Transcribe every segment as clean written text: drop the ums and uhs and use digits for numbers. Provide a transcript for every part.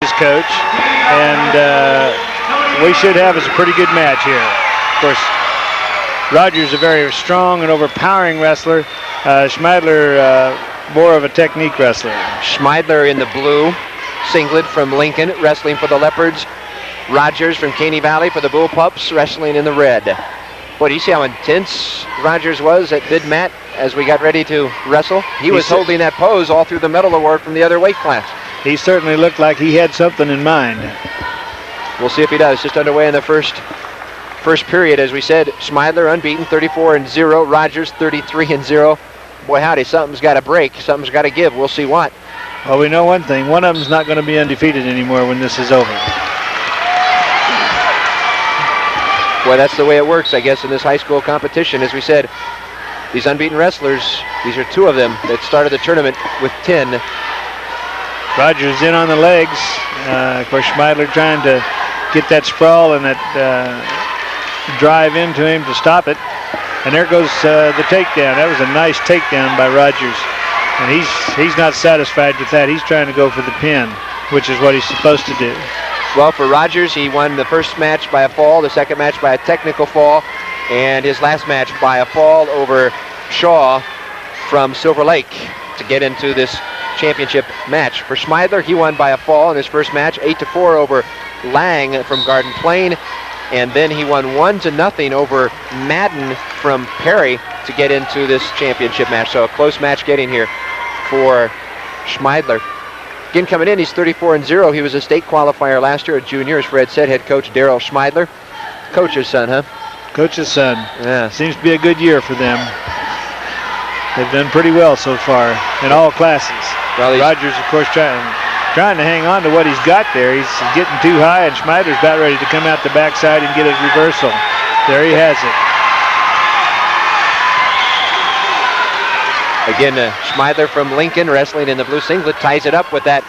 his coach, and we should have us a pretty good match here. Of course, Rogers is a very strong and overpowering wrestler. Schmeidler, more of a technique wrestler. Schmeidler in the blue singlet from Lincoln, wrestling for the Leopards. Rogers from Caney Valley for the Bullpups, wrestling in the red. Boy, do you see how intense Rogers was at mid-mat as we got ready to wrestle? He was holding that pose all through the medal award from the other weight class. He certainly looked like he had something in mind. We'll see if he does. Just underway in the first period, as we said. Schmeidler unbeaten, 34-0. Rogers 33-0. Boy, howdy, something's got to break. Something's got to give. We'll see what. Well, we know one thing. One of them's not going to be undefeated anymore when this is over. Boy, that's the way it works, I guess, in this high school competition. As we said, these unbeaten wrestlers, these are two of them that started the tournament with 10. Rogers in on the legs. Of course, Schmeidler trying to get that sprawl and that drive into him to stop it. And there goes the takedown. That was a nice takedown by Rogers. And he's not satisfied with that. He's trying to go for the pin, which is what he's supposed to do. Well, for Rogers, he won the first match by a fall, the second match by a technical fall, and his last match by a fall over Shaw from Silver Lake to get into this championship match. For Schmeidler, he won by a fall in his first match, 8-4 over Lang from Garden Plain, and then he won 1-0 over Madden from Perry to get into this championship match. So a close match getting here for Schmeidler. Again, coming in, he's 34-0. He was a state qualifier last year, a junior, as Fred said, head coach Darrell Schmeidler. Coach's son, huh? Coach's son. Yeah. Seems to be a good year for them. They've done pretty well so far in all classes. Well, Rogers, of course, trying to hang on to what he's got there. He's getting too high, and Schmeidler's about ready to come out the backside and get his reversal. There he has it. Again, Schmeidler from Lincoln, wrestling in the blue singlet, ties it up with that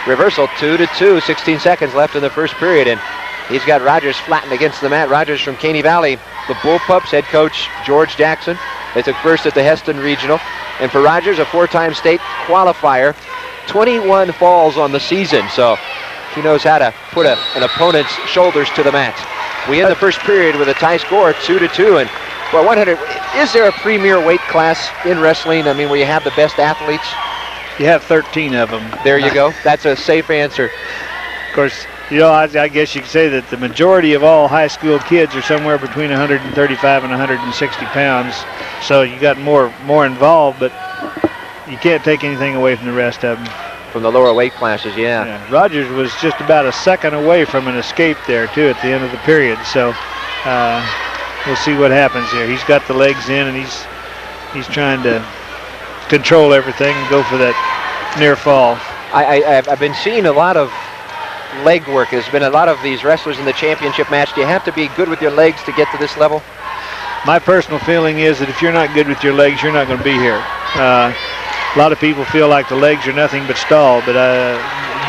reversal. 2-2, 16 seconds left in the first period, and he's got Rogers flattened against the mat. Rogers from Caney Valley, the Bullpups, head coach George Jackson. They took first at the Heston Regional. And for Rogers, a four-time state qualifier, 21 falls on the season, so he knows how to put an opponent's shoulders to the mat. We end the first period with a tie score, 2-2, and well, 100. Is there a premier weight class in wrestling? I mean, where you have the best athletes? You have 13 of them. There you go. That's a safe answer. Of course, you know, I guess you could say that the majority of all high school kids are somewhere between 135 and 160 pounds. So you got more involved, but you can't take anything away from the rest of them. From the lower weight classes, yeah. Rogers was just about a second away from an escape there, too, at the end of the period. So we'll see what happens here. He's got the legs in, and he's trying to control everything and go for that near fall. I've been seeing a lot of leg work. There's been a lot of these wrestlers in the championship match. Do you have to be good with your legs to get to this level? My personal feeling is that if you're not good with your legs, you're not going to be here. A lot of people feel like the legs are nothing but stall, but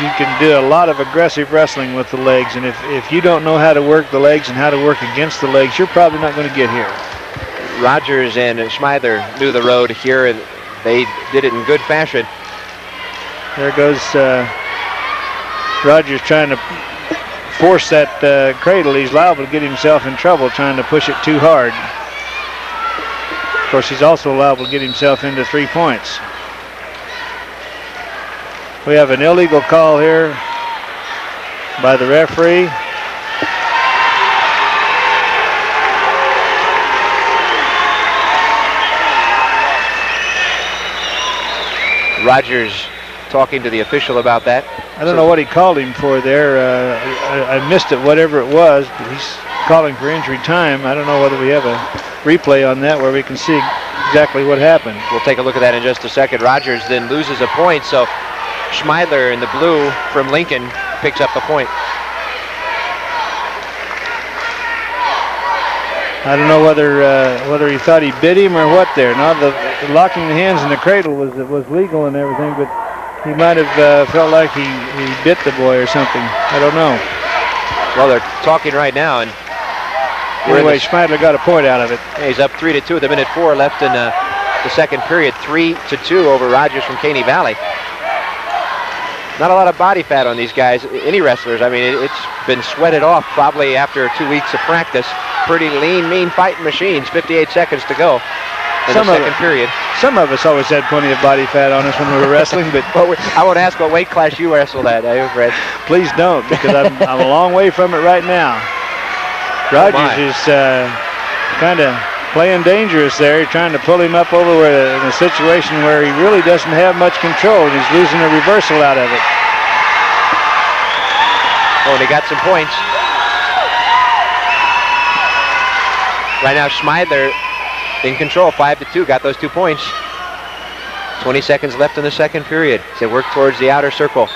you can do a lot of aggressive wrestling with the legs, and if you don't know how to work the legs and how to work against the legs, you're probably not going to get here. Rogers and Schmeidler knew the road here, and they did it in good fashion. There goes Rogers trying to force that cradle. He's liable to get himself in trouble trying to push it too hard. Of course, he's also liable to get himself into 3 points. We have an illegal call here by the referee. Rogers talking to the official about that. I don't know what he called him for there. I missed it, whatever it was, but he's calling for injury time. I don't know whether we have a replay on that where we can see exactly what happened. We'll take a look at that in just a second. Rogers then loses a point, so Schmeidler in the blue from Lincoln picks up the point. I don't know whether he thought he bit him or what there. Now the locking the hands in the cradle was legal and everything, but he might have felt like he bit the boy or something. I don't know. Well, they're talking right now, and anyway, Schmeidler got a point out of it. Yeah, he's up 3-2 with a minute 4 left in the second period. 3-2 over Rogers from Caney Valley. Not a lot of body fat on these guys, any wrestlers. I mean, it's been sweated off probably after 2 weeks of practice. Pretty lean, mean fighting machines. 58 seconds to go in the second period. Some of us always had plenty of body fat on us when we were wrestling, but well, I won't ask what weight class you wrestled at, Fred. Please don't, because I'm a long way from it right now. Rogers is kind of playing dangerous there, trying to pull him up over in a situation where he really doesn't have much control, and he's losing a reversal out of it. Oh, and he got some points. Right now, Schmeidler in control, 5-2, got those 2 points. 20 seconds left in the second period. They work towards the outer circle.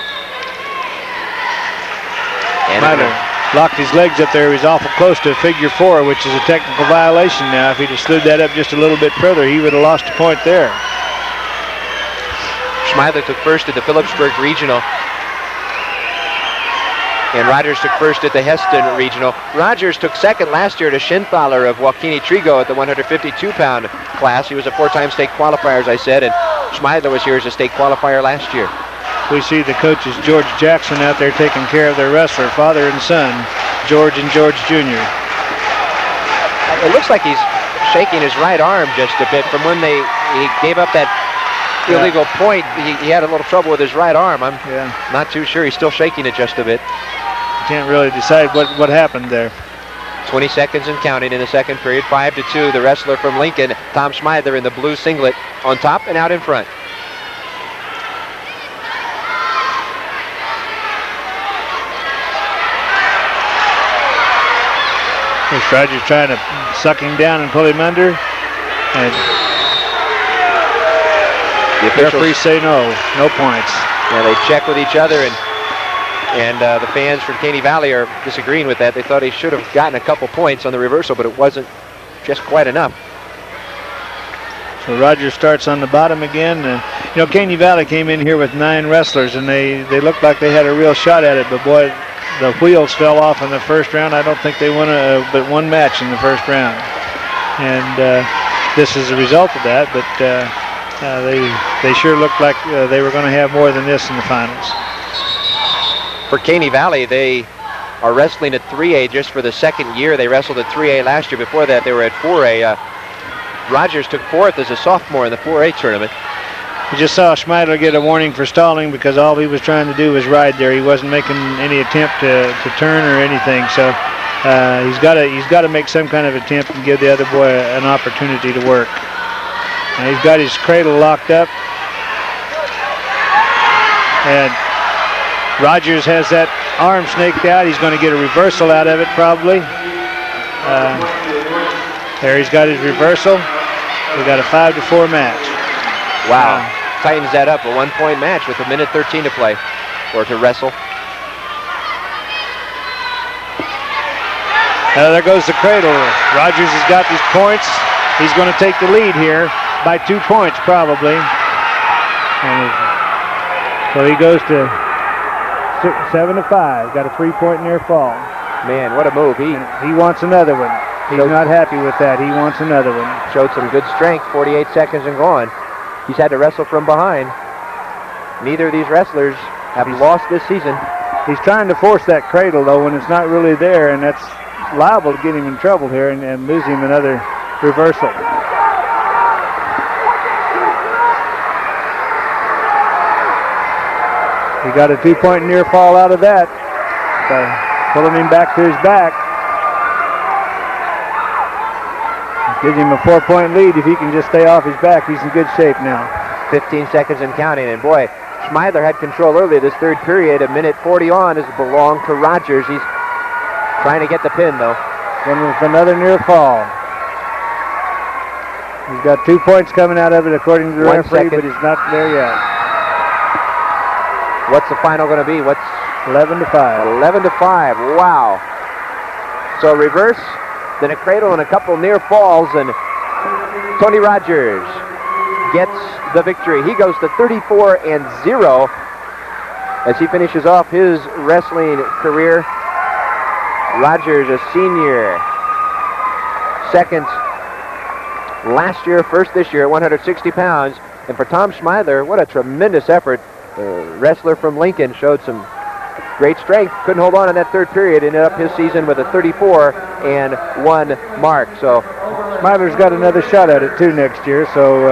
And Schmeidler locked his legs up there. He's awful close to a figure 4, which is a technical violation now. If he'd have slid that up just a little bit further, he would have lost a point there. Schmeidler took first at the Phillipsburg Regional. And Rogers took first at the Heston Regional. Rogers took second last year to Schenthaler of Joaquini Trigo at the 152-pound class. He was a 4-time state qualifier, as I said, and Schmeidler was here as a state qualifier last year. We see the coaches, George Jackson, out there taking care of their wrestler, father and son, George and George Jr. It looks like he's shaking his right arm just a bit. From when he gave up that illegal point, he had a little trouble with his right arm. I'm not too sure. He's still shaking it just a bit. Can't really decide what happened there. 20 seconds and counting in the second period. 5-2, the wrestler from Lincoln, Tom Schmeidler, in the blue singlet on top and out in front. Rogers trying to suck him down and pull him under. And the referees say no points. Yeah, they check with each other, and the fans from Caney Valley are disagreeing with that. They thought he should have gotten a couple points on the reversal, but it wasn't just quite enough. So Rogers starts on the bottom again. Caney Valley came in here with 9 wrestlers, and they looked like they had a real shot at it, but boy, the wheels fell off in the first round. I don't think they won but one match in the first round. And this is a result of that, but they sure looked like they were going to have more than this in the finals. For Caney Valley, they are wrestling at 3A just for the second year. They wrestled at 3A last year. Before that, they were at 4A. Rogers took 4th as a sophomore in the 4A tournament. We just saw Schmeidler get a warning for stalling because all he was trying to do was ride there. He wasn't making any attempt to turn or anything. So he's got to make some kind of attempt and give the other boy an opportunity to work. And he's got his cradle locked up. And Rogers has that arm snaked out. He's going to get a reversal out of it probably. There he's got his reversal. We got a 5-4 match. Wow. Tightens that up, a 1-point match with 1:13 to play, or to wrestle. There goes the cradle. Rogers has got these points. He's going to take the lead here by 2 points probably. And so he goes to 7-5. Got a 3-point near fall. Man, what a move. He wants another one. He's not happy with that. He wants another one. Showed some good strength. 48 seconds and gone. He's had to wrestle from behind. Neither of these wrestlers have lost this season. He's trying to force that cradle, though, when it's not really there, and that's liable to get him in trouble here and lose him another reversal. He got a 2-point near fall out of that by pulling him back to his back. Gives him a 4-point lead. If he can just stay off his back, he's in good shape now. 15 seconds and counting, and boy, Schmeidler had control early this third period. 1:40 on has belonged to Rogers. He's trying to get the pin, though. Then with another near fall. He's got 2 points coming out of it according to the referee, but he's not there yet. What's the final going to be? What's 11-5. 11-5. Wow. So reverse, then a cradle and a couple near falls, and Tony Rogers gets the victory. He goes to 34-0 as he finishes off his wrestling career. Rogers, a senior, second last year, first this year at 160 pounds. And for Tom Schmeidler, what a tremendous effort wrestler from Lincoln showed some great strength. Couldn't hold on in that third period. Ended up his season with a 34-1 mark. So Smidler's got another shot at it too next year. So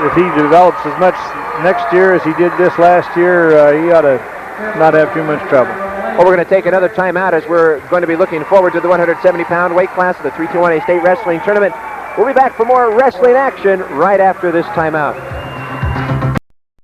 if he develops as much next year as he did this last year, he ought to not have too much trouble. Well, we're going to take another timeout as we're going to be looking forward to the 170-pound weight class of the 321A State Wrestling Tournament. We'll be back for more wrestling action right after this timeout.